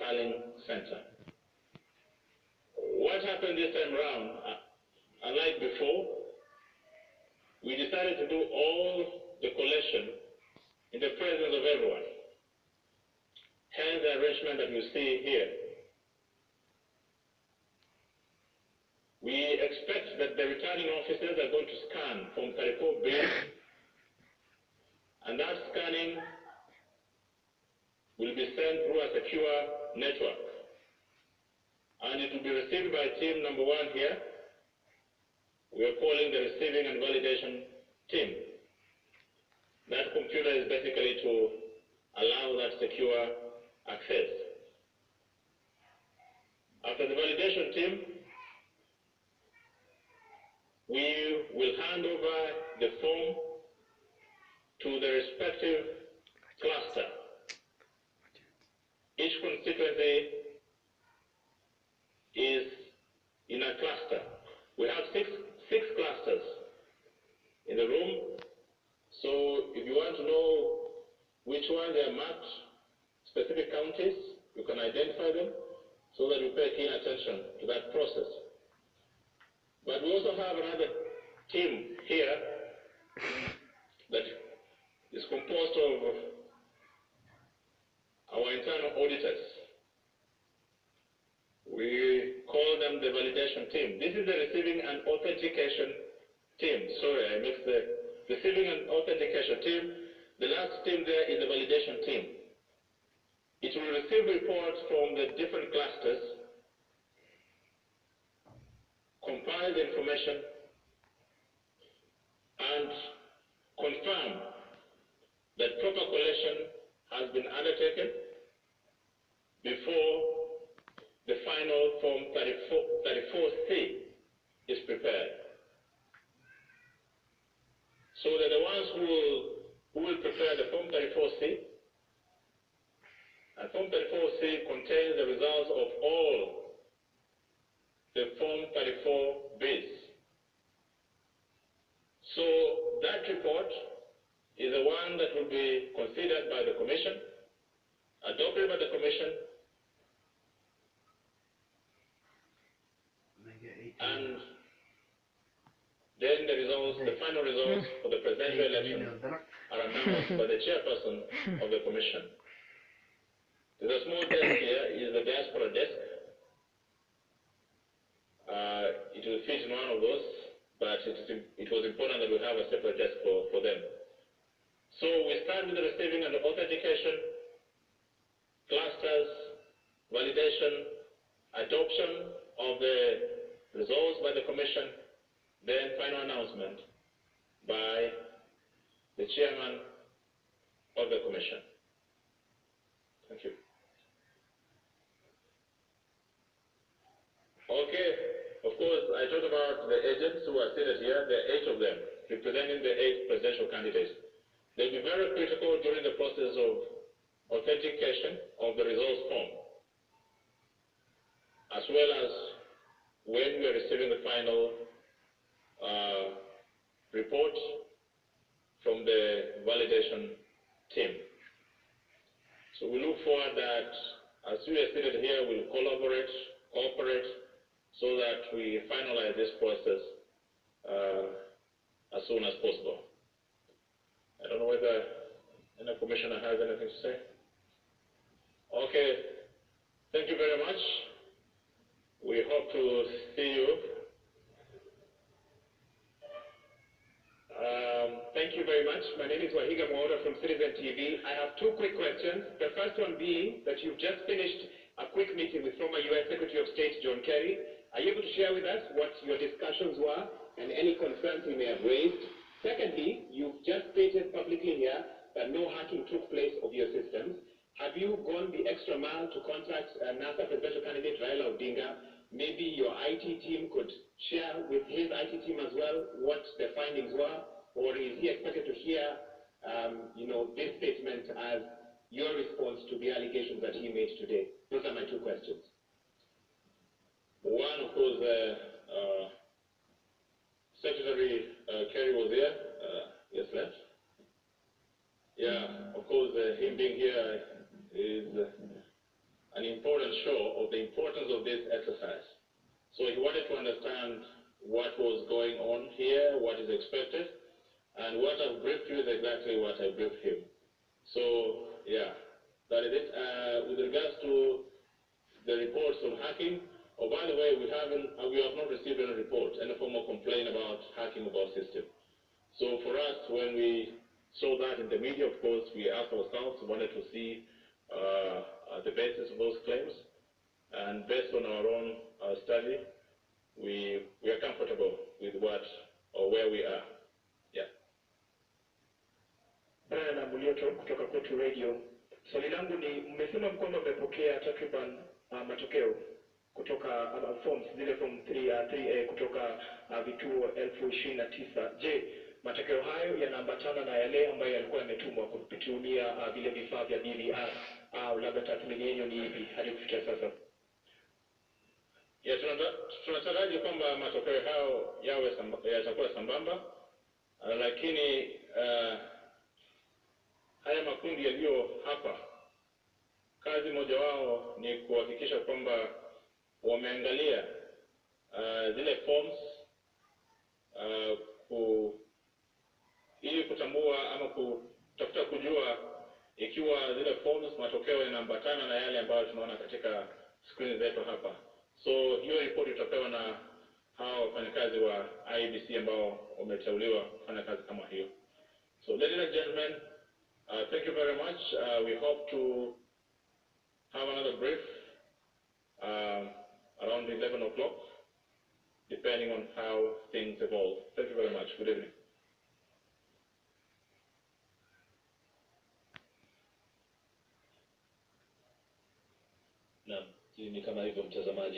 Tallying Center. What happened this time around, unlike before, we decided to do all the collection in the presence of everyone. Hence the arrangement that you see here. We expect that the returning officers are going to scan Form 34 bills, and that scanning will be sent through a secure network. And it will be received by team number 1 here. We are calling the receiving and validation team. That computer is basically to allow that secure access. After the validation team, we will hand over the form to the respective cluster. Each constituency is in a cluster. We have six clusters in the room. So if you want to know which one they are marked, specific counties, you can identify them so that you pay keen attention to that process. But we also have another team here that is composed of our internal auditors. We call them the validation team. This is the receiving and authentication team. Sorry, I mixed the receiving and authentication team. The last team there is the validation team. It will receive reports from the different clusters, compile the information, and confirm that proper collection has been undertaken before the final Form 34C is prepared. So that the ones who will prepare the Form 34C, and Form 34C contains the results of all the Form 34 bids. So that report is the one that will be considered by the Commission, adopted by the Commission, and then the results, the final results for the presidential election are announced by the chairperson of the Commission. There's a small desk here, is the diaspora desk. It will fit in one of those, but it was important that we have a separate desk for them. So we start with the receiving and the authentication, clusters, validation, adoption of the results by the Commission, then final announcement by the chairman of the Commission. Thank you. Okay, of course, I talked about the agents who are seated here. There are 8 of them, representing the 8 presidential candidates. They'll be very critical during the process of authentication of the results form, as well as when we are receiving the final report from the validation team. So we look forward that as we are seated here, we'll collaborate, cooperate, so that we finalize this process as soon as possible. I don't know whether any commissioner has anything to say. Okay, thank you very much. We hope to see you. Thank you very much. My name is Wahiga Mwaura from Citizen TV. I have 2 quick questions. The first one being that you've just finished a quick meeting with former U.S. Secretary of State John Kerry. Are you able to share with us what your discussions were and any concerns you may have raised? Secondly, you've just stated publicly here that no hacking took place of your systems. Have you gone the extra mile to contact NASA presidential candidate Raila Odinga? Maybe your IT team could share with his IT team as well what the findings were, or is he expected to hear, this statement as your response to the allegations that he made today? Those are my 2 questions. One, of course, Secretary Kerry was there. Yes, left. Yeah, of course, him being here is an important show of the importance of this exercise. So he wanted to understand what was going on here, what is expected, and what I've briefed you is exactly what I briefed him. So, yeah, that is it. With regards to the reports on hacking, oh, by the way, we have not received any report, any formal complaint about hacking of our system. So for us, when we saw that in the media, of course, we asked ourselves, wanted to see the basis of those claims, and based on our own study, we are comfortable with what or where we are. Yeah. Brian Amulioto kutoka Kwetu Radio. Swali langu ni, mmesema kwamba mmepokea takriban matokeo kutoka forms zile form 3A kutoka vituo 29,000. Je, matokeo hayo yanaambatana na yale ambayo yalikuwa yametumwa kupitia vile vifaa vya DVR au labda tathmini yenu ni ipi hadi kufikia sasa? Ya, tunataraji kwamba matokeo hayo yatakuwa sambamba, lakini haya makundi yaliyo hapa, kazi moja wao ni kuhakikisha kwamba wameangalia zile forms ili kutambua ama kutafuta kujua ikiwa zile forms matokeo yanaambatana na yale ambayo tunaona katika screen zetu hapa. So hiyo report itapewa na hao wafanyakazi wa IEBC ambao wameteuliwa kufanya kazi kama hiyo. So ladies and gentlemen, thank you very much. We hope to have another brief around 11 o'clock, depending on how things evolve. Thank you very much. Good evening. Naam, ni kama hivyo mtazamaji.